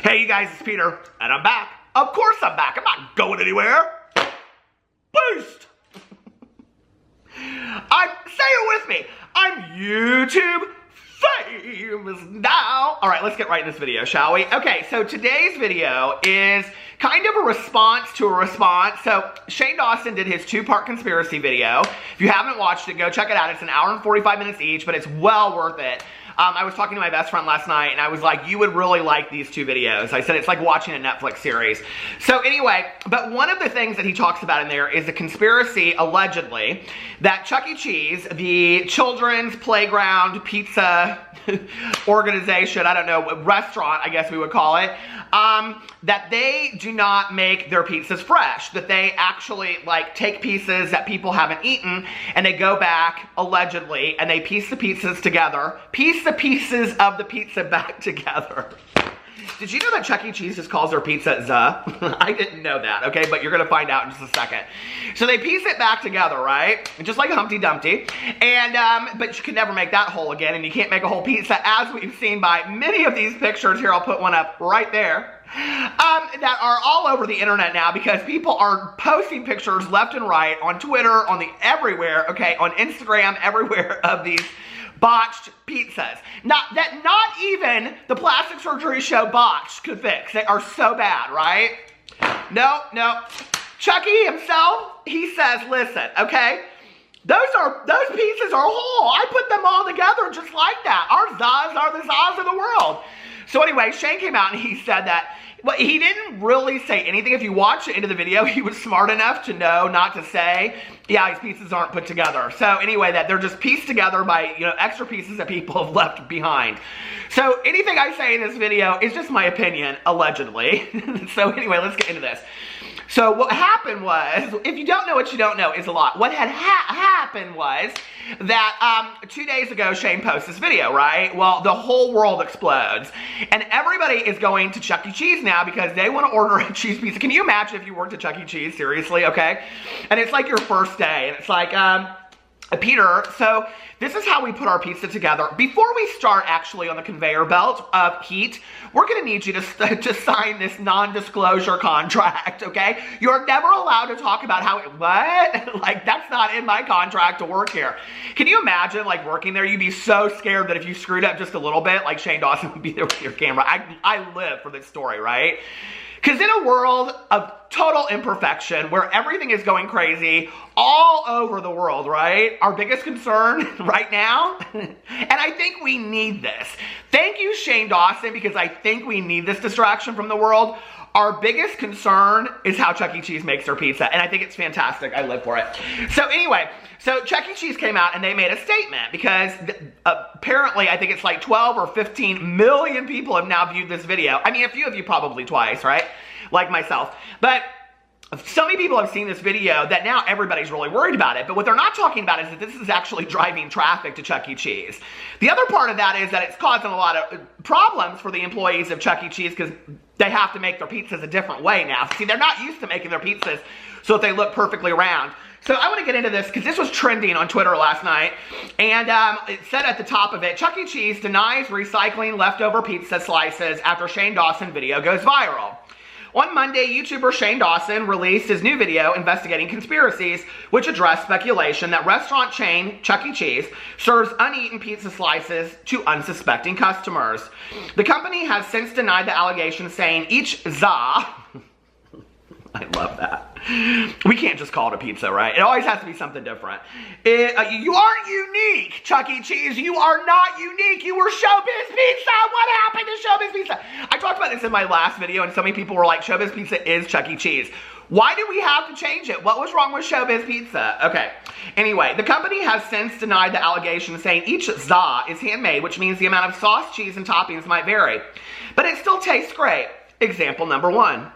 Hey you guys, it's Peter, and I'm back. Of course I'm back. I'm not going anywhere. Boost! Say it with me. I'm YouTube famous now. All right, let's get right in this video, shall we? Okay, so today's video is kind of a response to a response. So Shane Dawson did his two-part conspiracy video. If you haven't watched it, go check it out. It's an hour and 45 minutes each, but it's well worth it. I was talking to my best friend last night, and I was like, you would really like these two videos. I said, it's like watching a Netflix series. So anyway, but one of the things that he talks about in there is a conspiracy, allegedly, that Chuck E. Cheese, the children's playground pizza organization, I don't know, restaurant, I guess we would call it, that they do not make their pizzas fresh, that they actually like take pieces that people haven't eaten and they go back, allegedly, and they piece the pizzas together, piece the pieces of the pizza back together. Did you know that Chuck E. Cheese just calls their pizza "za"? I didn't know that, okay? But you're gonna find out in just a second. So they piece it back together, right? Just like Humpty Dumpty. And, but you can never make that whole again, and you can't make a whole pizza, as we've seen by many of these pictures. Here, I'll put one up right there. That are all over the internet now because people are posting pictures left and right on Twitter, on the everywhere, okay? On Instagram, everywhere of these botched pizzas. Not even the plastic surgery show Botched could fix. They are so bad, right? No. Chucky himself, he says, listen, okay? Those pizzas are whole. I put them all together just like that. Our Zaz are the Zaz of the world. So anyway, Shane came out and he said that, well, he didn't really say anything. If you watch it into the video, he was smart enough to know not to say, yeah, these pizzas aren't put together. So anyway, that they're just pieced together by, you know, extra pieces that people have left behind. So anything I say in this video is just my opinion, allegedly. So anyway, let's get into this. So what happened was, if you don't know what you don't know is a lot. What had happened was that 2 days ago, Shane posted this video, right? Well, the whole world explodes. And everybody is going to Chuck E. Cheese now because they want to order a cheese pizza. Can you imagine if you worked at Chuck E. Cheese, seriously, okay? And it's like your first day, and it's like, Peter, so this is how we put our pizza together. Before we start actually on the conveyor belt of heat, we're going to need you to sign this non-disclosure contract, okay? You're never allowed to talk about how what? Like, that's not in my contract to work here. Can you imagine, like, working there? You'd be so scared that if you screwed up just a little bit, like Shane Dawson would be there with your camera. I live for this story, right? Because in a world of total imperfection, where everything is going crazy all over the world, right? Our biggest concern right now, and I think we need this. Thank you, Shane Dawson, because I think we need this distraction from the world. Our biggest concern is how Chuck E. Cheese makes their pizza, and I think it's fantastic. I live for it. So anyway, so Chuck E. Cheese came out and they made a statement because apparently I think it's like 12 or 15 million people have now viewed this video. I mean, a few of you probably twice, right? Like myself. But so many people have seen this video that now everybody's really worried about it. But what they're not talking about is that this is actually driving traffic to Chuck E. Cheese. The other part of that is that it's causing a lot of problems for the employees of Chuck E. Cheese because they have to make their pizzas a different way now. See, they're not used to making their pizzas so that they look perfectly round. So I want to get into this because this was trending on Twitter last night. And it said at the top of it, Chuck E. Cheese denies recycling leftover pizza slices after Shane Dawson video goes viral. On Monday, YouTuber Shane Dawson released his new video investigating conspiracies, which address speculation that restaurant chain Chuck E. Cheese serves uneaten pizza slices to unsuspecting customers. The company has since denied the allegation, saying each za... I love that. We can't just call it a pizza, right? It always has to be something different. You aren't unique, Chuck E. Cheese. You are not unique. You were Showbiz Pizza. What happened to Showbiz Pizza? I talked about this in my last video, and so many people were like, Showbiz Pizza is Chuck E. Cheese. Why do we have to change it? What was wrong with Showbiz Pizza? Okay. Anyway, the company has since denied the allegation, saying each za is handmade, which means the amount of sauce, cheese, and toppings might vary. But it still tastes great. Example number 1.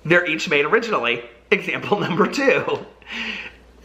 They're each made originally. Example number 2.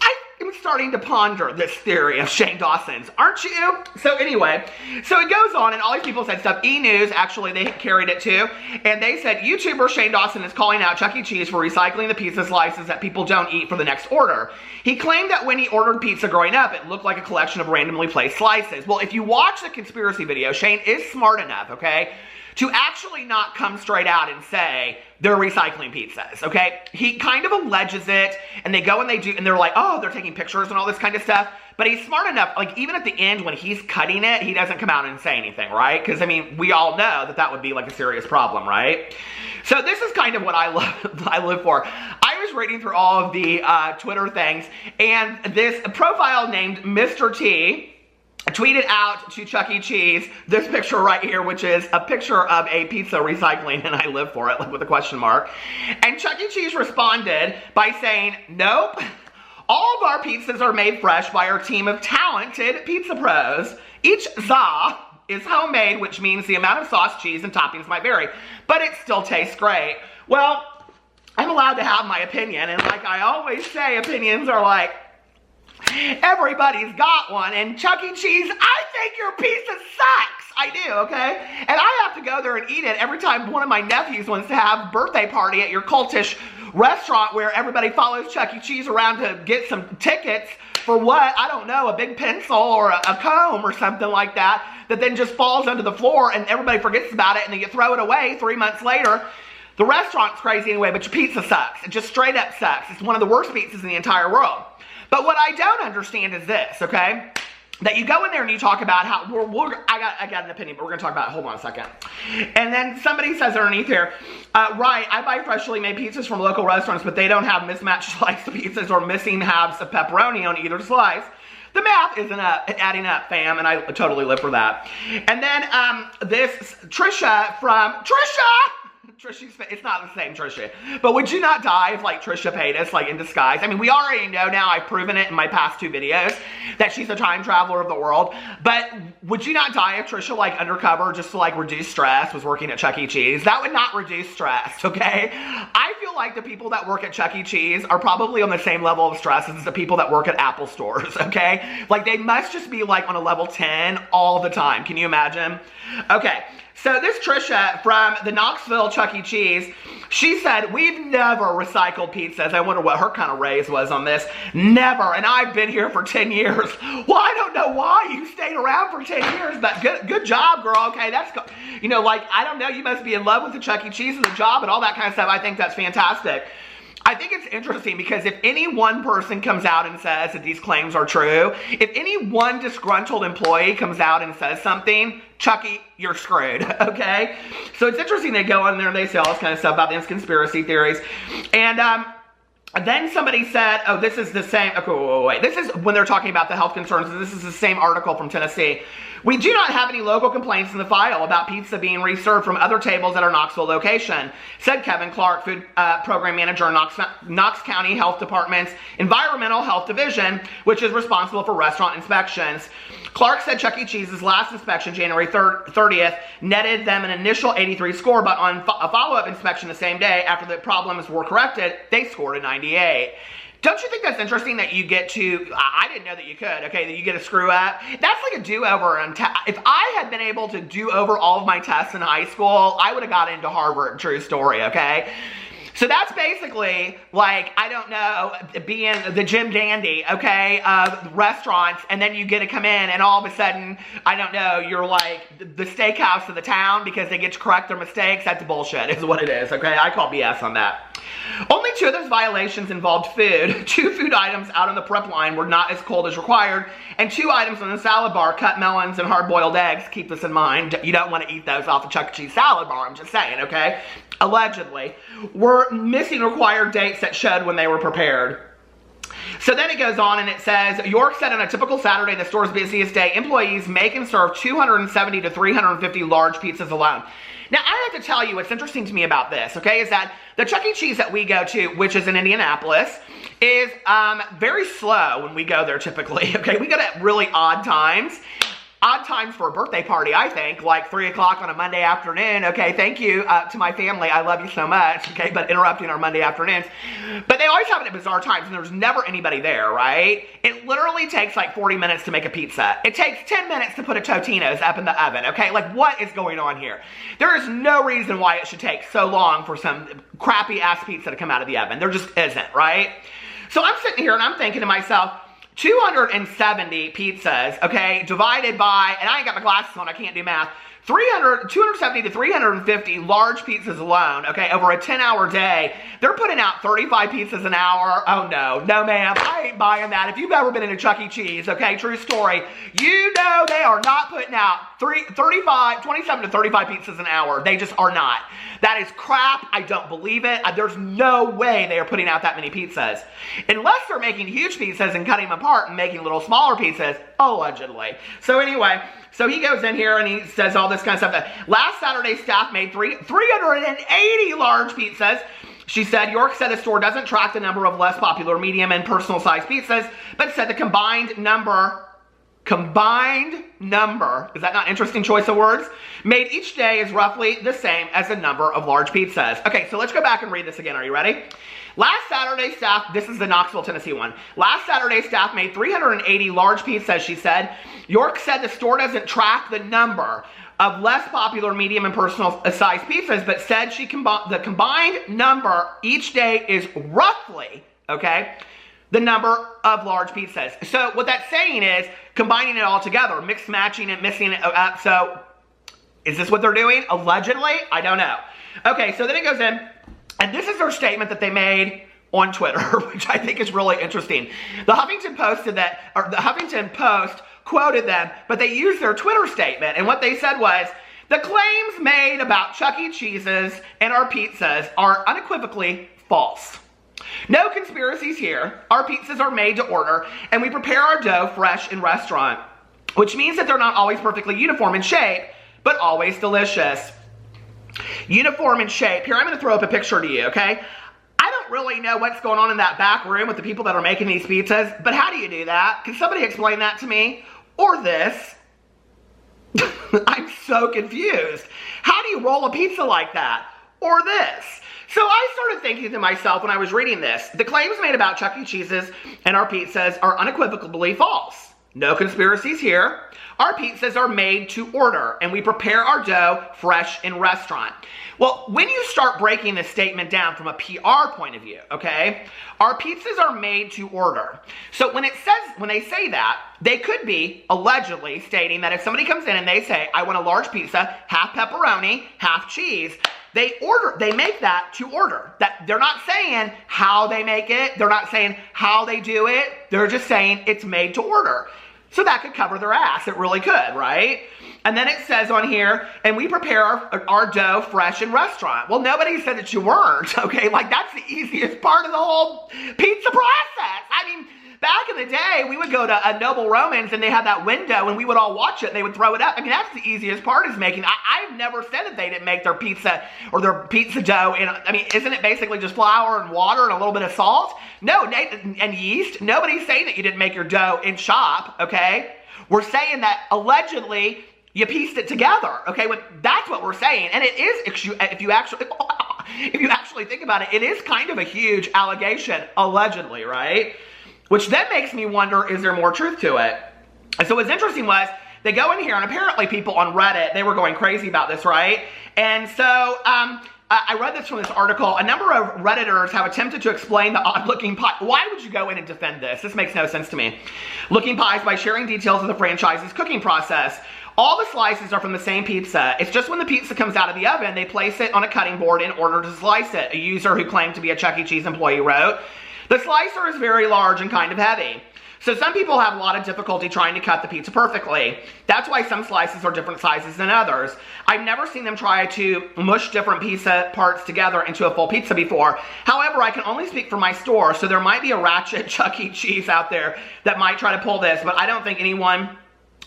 I'm starting to ponder this theory of Shane Dawson's, aren't you? So anyway, so it goes on, and all these people said stuff. E-News, actually, they carried it too, and they said, YouTuber Shane Dawson is calling out Chuck E. Cheese for recycling the pizza slices that people don't eat for the next order. He claimed that when he ordered pizza growing up, it looked like a collection of randomly placed slices. Well, if you watch the conspiracy video, Shane is smart enough, okay, to actually not come straight out and say they're recycling pizzas, okay? He kind of alleges it, and they go and they do, and they're like, oh, they're taking pictures and all this kind of stuff. But he's smart enough, like even at the end when he's cutting it, he doesn't come out and say anything, right? Because I mean, we all know that that would be like a serious problem, right? So this is kind of what I live for. I was reading through all of the Twitter things, and this profile named Mr. T tweeted out to Chuck E. Cheese this picture right here, which is a picture of a pizza recycling, and I live for it, like with a question mark. And Chuck E. Cheese responded by saying, nope. All of our pizzas are made fresh by our team of talented pizza pros. Each za is homemade, which means the amount of sauce, cheese, and toppings might vary, but it still tastes great. Well, I'm allowed to have my opinion, and like I always say, opinions are like, everybody's got one, and Chuck E. Cheese, I think your pizza sucks. I do, okay? And I have to go there and eat it every time one of my nephews wants to have a birthday party at your cultish restaurant where everybody follows Chuck E. Cheese around to get some tickets for what? I don't know, a big pencil or a comb or something like that then just falls onto the floor and everybody forgets about it and then you throw it away 3 months later. The restaurant's crazy anyway, but your pizza sucks. It just straight up sucks. It's one of the worst pizzas in the entire world. But what I don't understand is this, okay? That you go in there and you talk about how, I got an opinion, but we're going to talk about it. Hold on a second. And then somebody says underneath here, right, I buy freshly made pizzas from local restaurants, but they don't have mismatched sliced pizzas or missing halves of pepperoni on either slice. The math isn't adding up, fam, and I totally live for that. And then this Trisha from, it's not the same Trisha, but would you not die if like Trisha paid us like in disguise? I mean, we already know now, I've proven it in my past 2 videos, that she's a time traveler of the world, but would you not die if Trisha like undercover just to like reduce stress was working at Chuck E. Cheese? That would not reduce stress, okay? I feel like the people that work at Chuck E. Cheese are probably on the same level of stress as the people that work at Apple stores, okay? Like they must just be like on a level 10 all the time. Can you imagine? Okay. So this Trisha from the Knoxville Chuck E. Cheese, she said, we've never recycled pizzas. I wonder what her kind of raise was on this. Never, and I've been here for 10 years. Well, I don't know why you stayed around for 10 years, but good job, girl. Okay, that's, you know, like, I don't know, you must be in love with the Chuck E. Cheese and the job and all that kind of stuff. I think that's fantastic. I think it's interesting because if any one person comes out and says that these claims are true, if any one disgruntled employee comes out and says something, Chucky, you're screwed, okay? So it's interesting they go in there and they say all this kind of stuff about these conspiracy theories. And then somebody said, oh, this is the same, okay, wait. This is when they're talking about the health concerns. This is the same article from Tennessee. We do not have any local complaints in the file about pizza being reserved from other tables at our Knoxville location, said Kevin Clark, food program manager in Knox County Health Department's Environmental Health Division, which is responsible for restaurant inspections. Clark said Chuck E. Cheese's last inspection, January 30th, netted them an initial 83 score, but on a follow-up inspection the same day after the problems were corrected, they scored a 98. Don't you think that's interesting that you get to, I didn't know that you could, okay, that you get a screw up? That's like a do-over. If I had been able to do over all of my tests in high school, I would have got into Harvard, true story, okay? So that's basically like, I don't know, being the Jim Dandy, okay, of restaurants, and then you get to come in and all of a sudden, I don't know, you're like the steakhouse of the town because they get to correct their mistakes. That's bullshit is what it is, okay? I call BS on that. Only 2 of those violations involved food. 2 food items out on the prep line were not as cold as required, and 2 items on the salad bar, cut melons and hard-boiled eggs. Keep this in mind. You don't want to eat those off the Chuck E. Cheese salad bar, I'm just saying, okay? Allegedly, were missing required dates that showed when they were prepared. So then it goes on and it says, York said on a typical Saturday, the store's busiest day, employees make and serve 270 to 350 large pizzas alone. Now, I have to tell you what's interesting to me about this, okay, is that the Chuck E. Cheese that we go to, which is in Indianapolis, is very slow when we go there typically, okay? We go at really odd times. Odd times for a birthday party, I think, like 3 o'clock on a Monday afternoon. Okay, thank you to my family. I love you so much, okay, but interrupting our Monday afternoons. But they always have it at bizarre times, and there's never anybody there, right? It literally takes like 40 minutes to make a pizza. It takes 10 minutes to put a Totino's up in the oven, okay? Like, what is going on here? There is no reason why it should take so long for some crappy-ass pizza to come out of the oven. There just isn't, right? So I'm sitting here, and I'm thinking to myself, 270 pizzas, okay, divided by, and I ain't got my glasses on, I can't do math, 270 to 350 large pizzas alone, okay, over a 10-hour day. They're putting out 35 pizzas an hour. Oh, no. No, ma'am. I ain't buying that. If you've ever been in a Chuck E. Cheese, okay, true story, you know they are not putting out 27 to 35 pizzas an hour. They just are not. That is crap. I don't believe it. There's no way they are putting out that many pizzas. Unless they're making huge pizzas and cutting them apart and making little smaller pizzas, allegedly. So anyway, so he goes in here and he says all this kind of stuff. Last Saturday, staff made 380 large pizzas. She said, York said the store doesn't track the number of less popular, medium, and personal size pizzas, but said the combined number, is that not an interesting choice of words? Made each day is roughly the same as the number of large pizzas. Okay, so let's go back and read this again. Are you ready? Last Saturday, staff, this is the Knoxville, Tennessee one. Last Saturday, staff made 380 large pizzas, she said. York said the store doesn't track the number of less popular, medium, and personal size pizzas, but said the combined number each day is roughly, okay, the number of large pizzas. So what that's saying is combining it all together, mix matching it, mixing it up. So is this what they're doing? Allegedly? I don't know. Okay, so then it goes in, and this is their statement that they made on Twitter, which I think is really interesting. The Huffington Post quoted them, but they used their Twitter statement, and what they said was, the claims made about Chuck E. Cheese's and our pizzas are unequivocally false. No conspiracies here. Our pizzas are made to order, and we prepare our dough fresh in restaurant, which means that they're not always perfectly uniform in shape, but always delicious. Uniform in shape. Here, I'm going to throw up a picture to you, okay? I don't really know what's going on in that back room with the people that are making these pizzas, but how do you do that? Can somebody explain that to me? Or this? I'm so confused. How do you roll a pizza like that? Or this? So I started thinking to myself when I was reading this, the claims made about Chuck E. Cheese's and our pizzas are unequivocally false. No conspiracies here. Our pizzas are made to order, and we prepare our dough fresh in restaurant. Well, when you start breaking this statement down from a PR point of view, okay, our pizzas are made to order. So when they say that, they could be allegedly stating that if somebody comes in and they say, I want a large pizza, half pepperoni, half cheese, they make that to order. That they're not saying how they make it. They're not saying how they do it. They're just saying it's made to order. So that could cover their ass. It really could, right? And then it says on here, and we prepare our dough fresh in restaurant. Well, nobody said that you weren't, okay? Like, that's the easiest part of the whole pizza process. I mean, back in the day, we would go to a Noble Romans, and they had that window, and we would all watch it, and they would throw it up. I mean, that's the easiest part is making. I've never said that they didn't make their pizza or their pizza dough in, I mean, isn't it basically just flour and water and a little bit of salt? No, and yeast. Nobody's saying that you didn't make your dough in shop, okay? We're saying that allegedly you pieced it together, okay? That's what we're saying, and it is, if you actually think about it, it is kind of a huge allegation, allegedly, right? Which then makes me wonder, is there more truth to it? And so what's interesting was, they go in here, and apparently people on Reddit, they were going crazy about this, right? And so, I read this from this article. A number of Redditors have attempted to explain the odd-looking pie. Why would you go in and defend this? This makes no sense to me. Looking pies by sharing details of the franchise's cooking process. All the slices are from the same pizza. It's just when the pizza comes out of the oven, they place it on a cutting board in order to slice it. A user who claimed to be a Chuck E. Cheese employee wrote, the slicer is very large and kind of heavy. So some people have a lot of difficulty trying to cut the pizza perfectly. That's why some slices are different sizes than others. I've never seen them try to mush different pizza parts together into a full pizza before. However, I can only speak for my store, so there might be a ratchet Chuck E. Cheese out there that might try to pull this, but I don't think anyone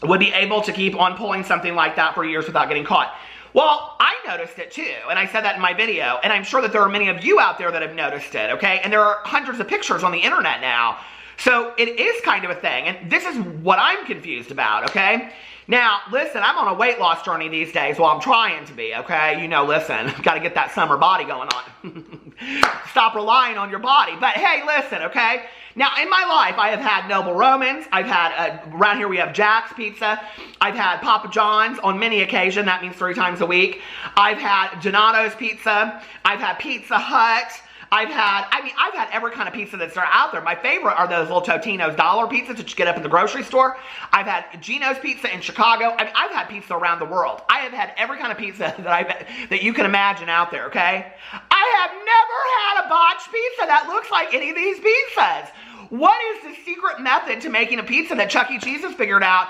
would be able to keep on pulling something like that for years without getting caught. Well, I noticed it too, and I said that in my video, and I'm sure that there are many of you out there that have noticed it, okay? And there are hundreds of pictures on the internet now. So it is kind of a thing, and this is what I'm confused about, okay? Now, listen, I'm on a weight loss journey these days. Well, I'm trying to be, okay? You know, listen, got to get that summer body going on. Stop relying on your body. But hey, listen, okay? Now, in my life, I have had Noble Romans. I've had, around here we have Jack's Pizza. I've had Papa John's on many occasions. That means 3 times a week. I've had Donato's Pizza. I've had Pizza Hut. I've had every kind of pizza that's out there. My favorite are those little Totino's dollar pizzas that you get up in the grocery store. I've had Gino's Pizza in Chicago. I mean, I've had pizza around the world. I have had every kind of pizza that you can imagine out there, okay? I have never had a botched pizza that looks like any of these pizzas. What is the secret method to making a pizza that Chuck E. Cheese has figured out?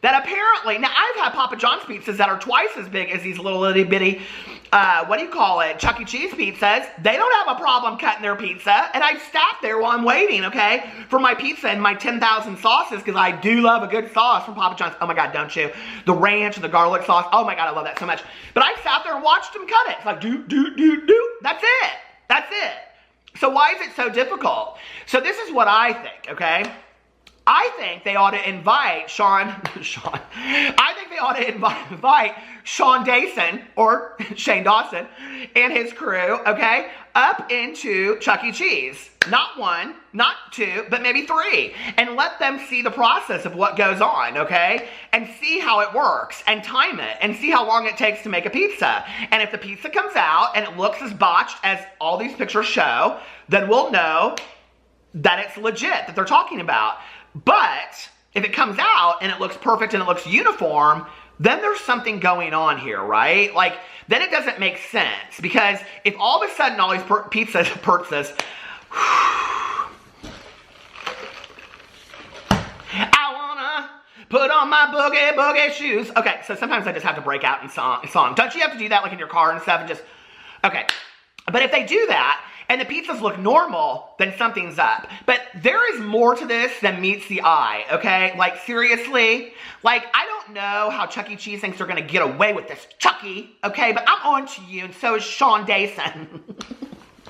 That apparently, now I've had Papa John's pizzas that are twice as big as these little itty bitty, Chuck E. Cheese pizzas. They don't have a problem cutting their pizza, and I've sat there while I'm waiting, okay, for my pizza and my 10,000 sauces, because I do love a good sauce from Papa John's. Oh my God, don't you? The ranch and the garlic sauce. Oh my God, I love that so much. But I sat there and watched them cut it. It's like, do. That's it. That's it. So why is it so difficult? So this is what I think, okay? I think they ought to invite I think they ought to invite Sean Dawson, or Shane Dawson, and his crew, okay, up into Chuck E. Cheese. Not one, not two, but maybe three. And let them see the process of what goes on, okay? And see how it works, and time it, and see how long it takes to make a pizza. And if the pizza comes out and it looks as botched as all these pictures show, then we'll know that it's legit, that they're talking about. But if it comes out and it looks perfect and it looks uniform, then there's something going on here, right? Like, then it doesn't make sense. Because if all of a sudden all these pizzas, I wanna put on my boogie shoes. Okay, so sometimes I just have to break out in song. Don't you have to do that like in your car and stuff and just, okay. But if they do that, and the pizzas look normal, then something's up. But there is more to this than meets the eye, okay? Like, seriously? Like, I don't know how Chuck E. Cheese thinks they're gonna get away with this, Chucky, okay? But I'm on to you, and so is Sean Dawson.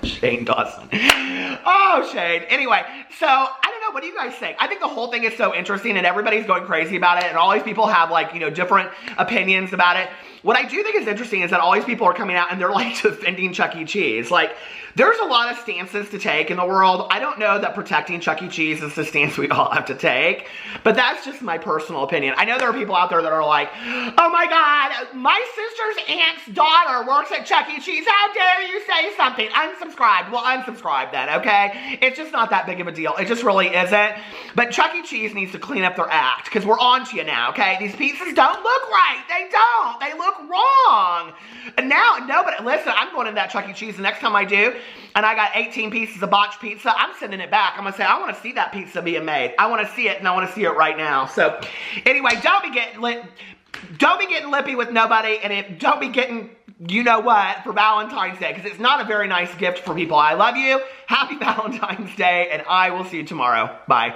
Shane Dawson. Oh, Shane. Anyway, so, I don't know, what do you guys think? I think the whole thing is so interesting, and everybody's going crazy about it, and all these people have, like, you know, different opinions about it. What I do think is interesting is that all these people are coming out and they're, like, defending Chuck E. Cheese. Like, there's a lot of stances to take in the world. I don't know that protecting Chuck E. Cheese is the stance we all have to take, but that's just my personal opinion. I know there are people out there that are like, oh my God, my sister's aunt's daughter works at Chuck E. Cheese. How dare you say something? Unsubscribe. Well, unsubscribe then, okay? It's just not that big of a deal. It just really isn't. But Chuck E. Cheese needs to clean up their act, because we're on to you now, okay? These pizzas don't look right. They don't. They look wrong. And now, no, but listen, I'm going to that Chuck E. Cheese the next time I do, and I got 18 pieces of botched pizza, I'm sending it back. I'm going to say, I want to see that pizza being made. I want to see it, and I want to see it right now. So, anyway, don't be getting lippy with nobody, and don't be getting you know what for Valentine's Day, because it's not a very nice gift for people. I love you. Happy Valentine's Day, and I will see you tomorrow. Bye.